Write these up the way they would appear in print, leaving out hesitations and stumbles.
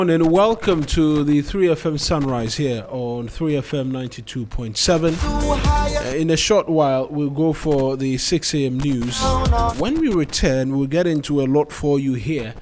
And welcome to the 3FM Sunrise here on 3FM 92.7. In a short while, we'll go for the 6 a.m. news. When we return, we'll get into a lot for you here.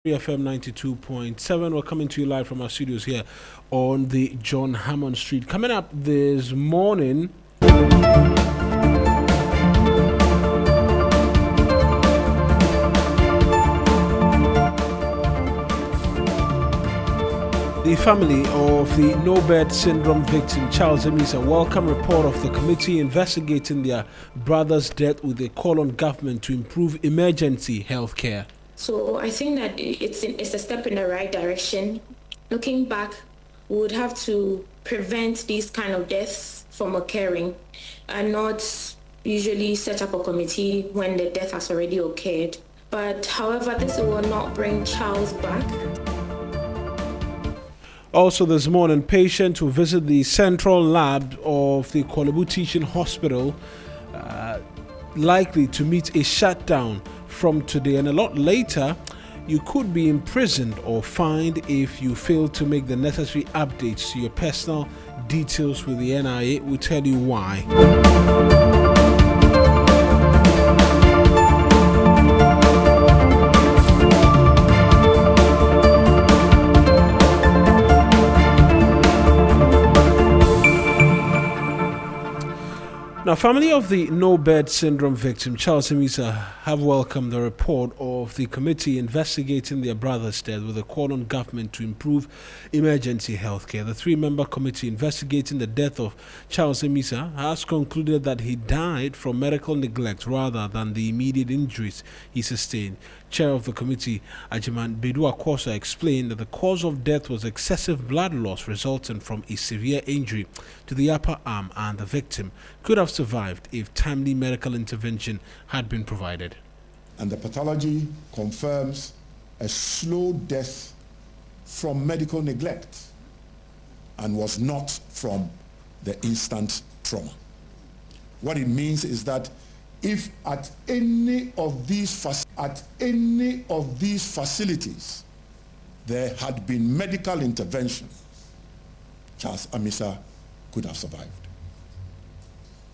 FM 92.7. We're coming to you live from our studios here on the John Hammond Street. Coming up this morning, the family of the no-bed syndrome victim Charles Emisa welcome report of the committee investigating their brother's death with a call on government to improve emergency health care. So I think that it's a step in the right direction. Looking back, we would have to prevent these kind of deaths from occurring and not usually set up a committee when the death has already occurred. But however, this will not bring Charles back. Also this morning, patients who visit the central lab of the Korle Bu Teaching Hospital likely to meet a shutdown from today, and a lot later you could be imprisoned or fined if you fail to make the necessary updates to your personal details with the NIA. We'll tell you why. Now, family of the no-bed syndrome victim, Charles Emisa, have welcomed the report of the committee investigating their brother's death with a call on government to improve emergency healthcare. The three-member committee investigating the death of Charles Emisa has concluded that he died from medical neglect rather than the immediate injuries he sustained. Chair of the committee, Ajiman Bedu-Akosa, explained that the cause of death was excessive blood loss resulting from a severe injury to the upper arm, and the victim could have survived if timely medical intervention had been provided. And the pathology confirms a slow death from medical neglect and was not from the instant trauma. What it means is that if at any of these facilities there had been medical intervention, Charles Emisa could have survived.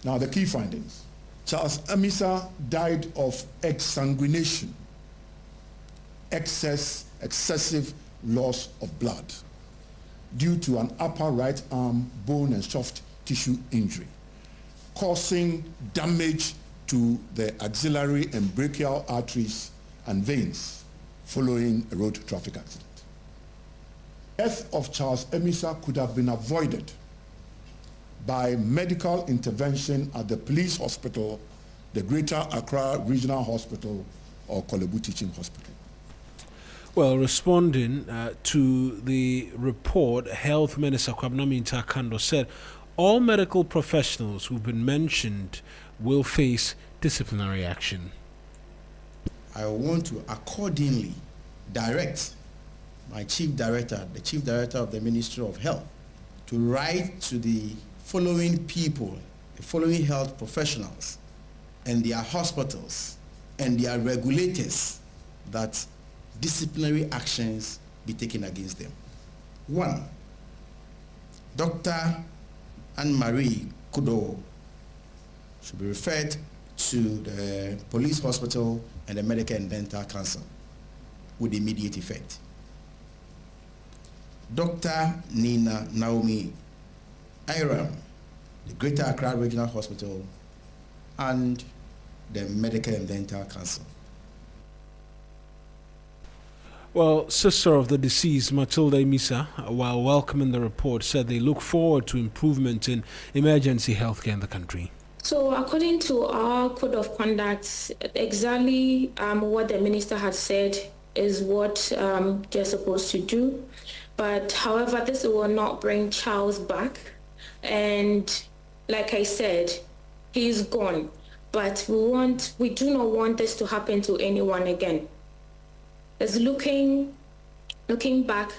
Now, the key findings. Charles Emisa died of exsanguination, excessive loss of blood due to an upper right arm bone and soft tissue injury, causing damage to the axillary and brachial arteries and veins following a road traffic accident. Death of Charles Emisa could have been avoided by medical intervention at the police hospital, the Greater Accra Regional Hospital, or Kolebu Teaching Hospital. Well, responding to the report, Health Minister Kwabena Mintakando said all medical professionals who've been mentioned will face disciplinary action. I want to accordingly direct my chief director, the chief director of the Ministry of Health, to write to the following people, the following health professionals and their hospitals and their regulators, that disciplinary actions be taken against them. 1, Dr. Anne-Marie Kudo should be referred to the police hospital and the Medical and Dental Council with immediate effect. Dr. Nina Naomi Iram, the Greater Accra Regional Hospital, and the Medical and Dental Council. Well, sister of the deceased, Matilda Emisa, while welcoming the report, said they look forward to improvement in emergency healthcare in the country. So according to our code of conduct, exactly what the minister had said is what they're supposed to do. But however, this will not bring Charles back. And like I said, he's gone. But we do not want this to happen to anyone again. As looking back,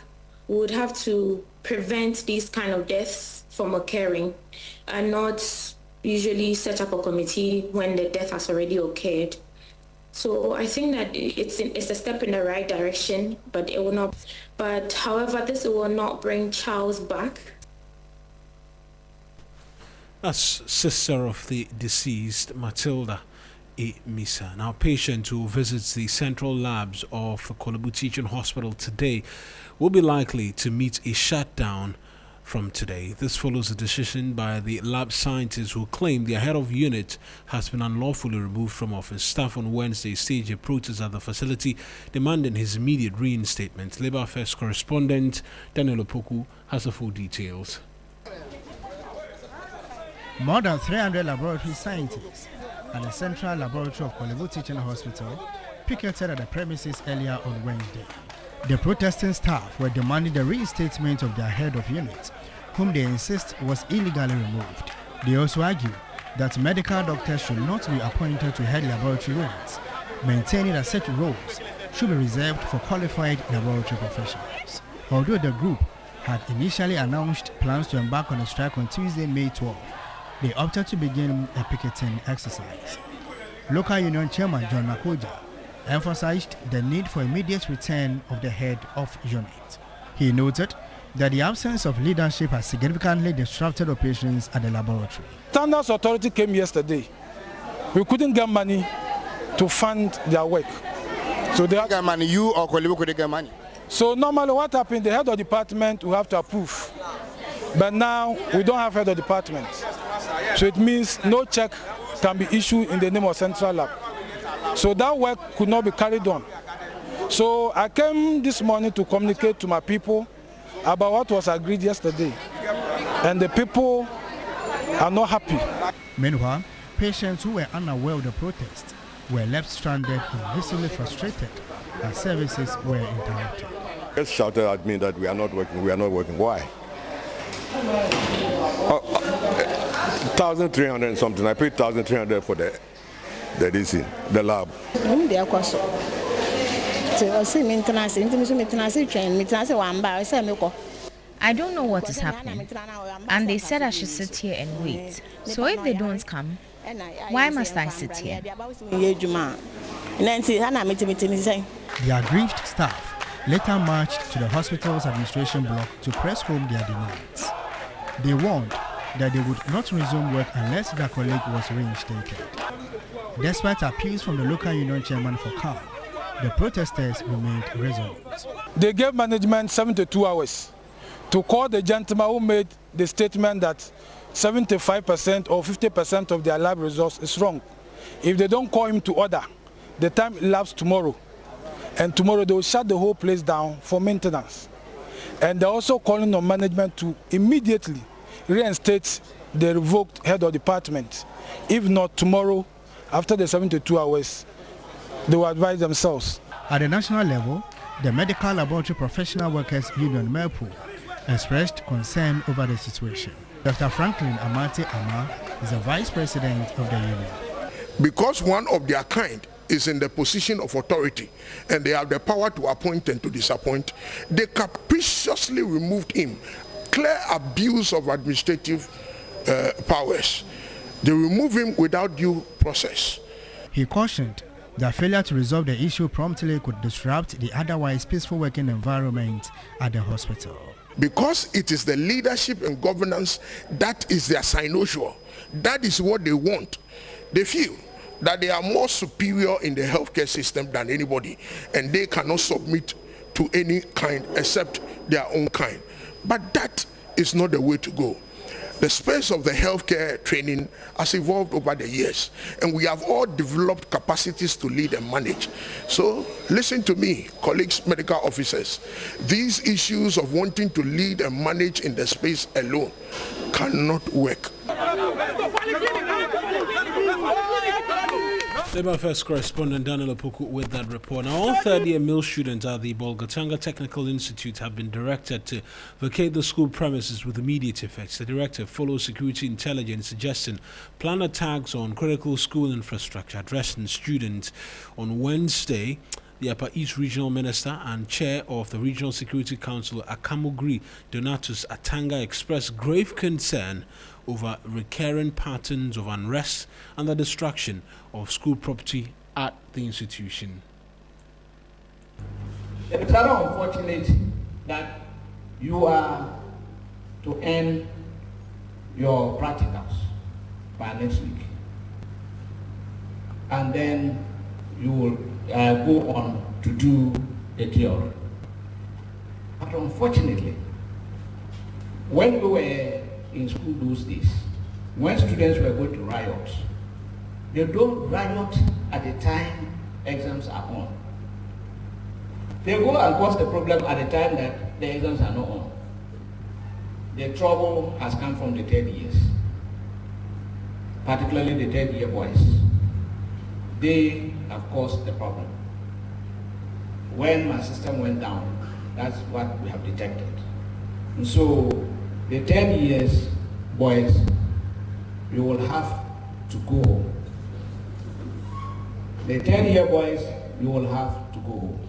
we would have to prevent these kind of deaths from occurring and not usually set up a committee when the death has already occurred. So I think that it's a step in the right direction, but it will not. But however, this will not bring Charles back. That's sister of the deceased, Matilda Emisa. Now, patient who visits the central labs of the Kolebu Teaching Hospital today will be likely to meet a shutdown from today. This follows a decision by the lab scientists who claim their head of unit has been unlawfully removed from office. Staff on Wednesday staged a protest at the facility demanding his immediate reinstatement. Labour Affairs correspondent Daniel Opoku has the full details. More than 300 laboratory scientists at the Central Laboratory of Kolebu Teaching Hospital picketed at the premises earlier on Wednesday. The protesting staff were demanding the reinstatement of their head of unit, whom they insist was illegally removed. They also argue that medical doctors should not be appointed to head laboratory units, maintaining that such roles should be reserved for qualified laboratory professionals. Although the group had initially announced plans to embark on a strike on Tuesday, May 12, they opted to begin a picketing exercise. Local Union Chairman John Makoja emphasized the need for immediate return of the head of unit. He noted that the absence of leadership has significantly disrupted operations at the laboratory. Standards Authority came yesterday. We couldn't get money to fund their work. So they get money, you or Kolebu couldn't get money? So normally what happened, the head of department will have to approve. But now we don't have head of department. So it means no check can be issued in the name of Central Lab. So that work could not be carried on. So I came this morning to communicate to my people about what was agreed yesterday. And the people are not happy. Meanwhile, patients who were unaware of the protest were left stranded and visibly frustrated as services were interrupted. Just shouted at me that we are not working. Why? 1,300 and something. I paid 1,300 for the DC, the lab. I don't know what is happening, and they said I should sit here and wait. So if they don't come, why must I sit here? The aggrieved staff later marched to the hospital's administration block to press home their demands. They warned that they would not resume work unless their colleague was reinstated. Despite appeals from the local union chairman for calm, the protesters remained resolute. They gave management 72 hours to call the gentleman who made the statement that 75% or 50% of their lab results is wrong. If they don't call him to order, the time elapses tomorrow. And tomorrow they will shut the whole place down for maintenance. And they're also calling on management to immediately reinstate the revoked head of department. If not, tomorrow, after the 72 hours, they will advise themselves. At the national level, the Medical Laboratory Professional Workers Union MERPO expressed concern over the situation. Dr. Franklin Amate Ama is the vice president of the union. Because one of their kind is in the position of authority and they have the power to appoint and to disappoint, they capriciously removed him. Clear abuse of administrative powers. They remove him without due process. He cautioned that failure to resolve the issue promptly could disrupt the otherwise peaceful working environment at the hospital. Because it is the leadership and governance that is their cynosure. That is what they want. They feel that they are more superior in the healthcare system than anybody, and they cannot submit to any kind except their own kind. But that is not the way to go. The space of the healthcare training has evolved over the years, and we have all developed capacities to lead and manage. So listen to me, colleagues, medical officers. These issues of wanting to lead and manage in the space alone cannot work. Labour Affairs correspondent Daniel Opoku with that report. Now, all third-year mill students at the Bolgatanga Technical Institute have been directed to vacate the school premises with immediate effects. The directive follows security intelligence suggesting planned attacks on critical school infrastructure addressing students. On Wednesday, the Upper East Regional Minister and Chair of the Regional Security Council, Akamugri Donatus Atanga, expressed grave concern over recurrent patterns of unrest and the destruction of school property at the institution. It is rather unfortunate that you are to end your practicals by next week, and then you will go on to do the theory. But unfortunately, when we were in school those days, when students were going to riot, they don't riot at the time exams are on. They go and cause the problem at the time that the exams are not on. The trouble has come from the third years, particularly the third year boys. They have caused the problem. When my system went down, that's what we have detected. And so the 10 years boys, you will have to go home. The 10-year boys, you will have to go home.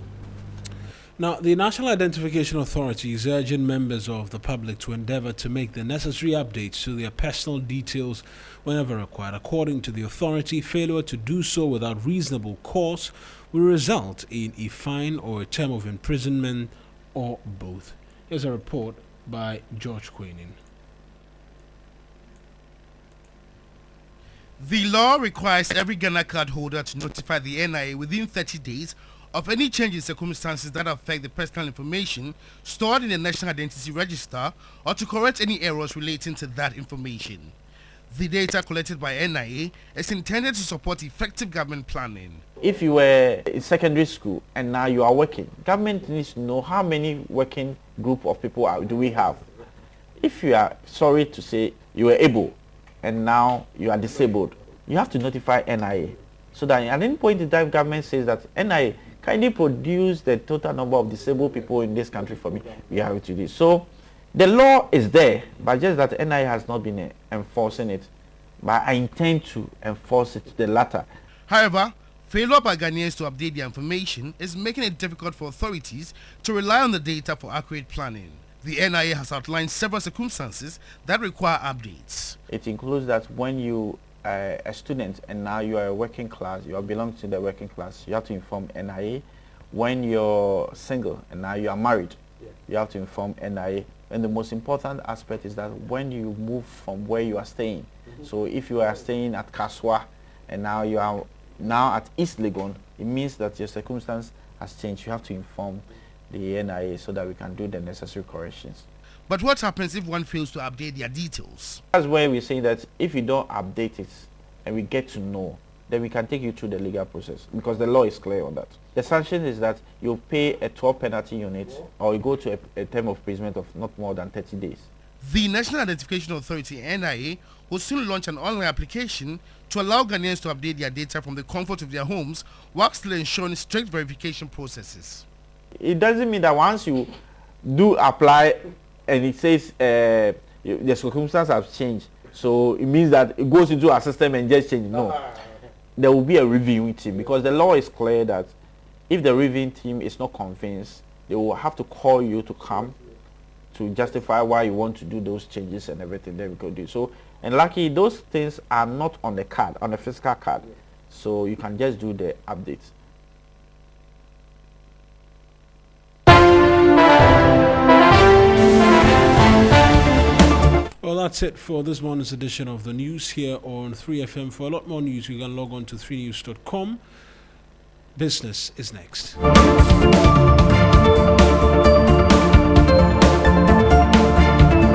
Now, the National Identification Authority is urging members of the public to endeavor to make the necessary updates to their personal details whenever required. According to the authority, failure to do so without reasonable cause will result in a fine or a term of imprisonment or both. Here's a report by George Queenan. The law requires every Ghana card holder to notify the NIA within 30 days of any change in circumstances that affect the personal information stored in the National Identity Register or to correct any errors relating to that information. The data collected by NIA is intended to support effective government planning. If you were in secondary school and now you are working, government needs to know how many working group of people do we have. If you are sorry to say you were able and now you are disabled, you have to notify NIA so that at any point in time government says that NIA kindly produce the total number of disabled people in this country for me. We have to do this. So the law is there, but just that NIA has not been enforcing it. But I intend to enforce it to the latter. However, failure by Ghanaians to update their information is making it difficult for authorities to rely on the data for accurate planning. The NIA has outlined several circumstances that require updates. It includes that when you are a student and now you are a working class, you belong to the working class, you have to inform NIA. When you're single and now you are married, you have to inform NIA. And the most important aspect is that when you move from where you are staying, so if you are staying at Kaswa and now you are now at East Legon, it means that your circumstance has changed. You have to inform the NIA so that we can do the necessary corrections. But what happens if one fails to update their details? That's where we say that if you don't update it and we get to know, then we can take you through the legal process because the law is clear on that. The sanction is that you pay a 12 penalty unit or you go to a term of imprisonment of not more than 30 days. The National Identification Authority, NIA, will soon launch an online application to allow Ghanaians to update their data from the comfort of their homes while still ensuring strict verification processes. It doesn't mean that once you do apply and it says the circumstances have changed, so it means that it goes into our system and just change. No. There will be a reviewing team because the law is clear that if the reviewing team is not convinced, they will have to call you to come to justify why you want to do those changes and everything that we could do. So, and lucky those things are not on the card, on the physical card. So you can just do the updates. Well, that's it for this morning's edition of the news here on 3FM. For a lot more news, you can log on to 3news.com. Business is next.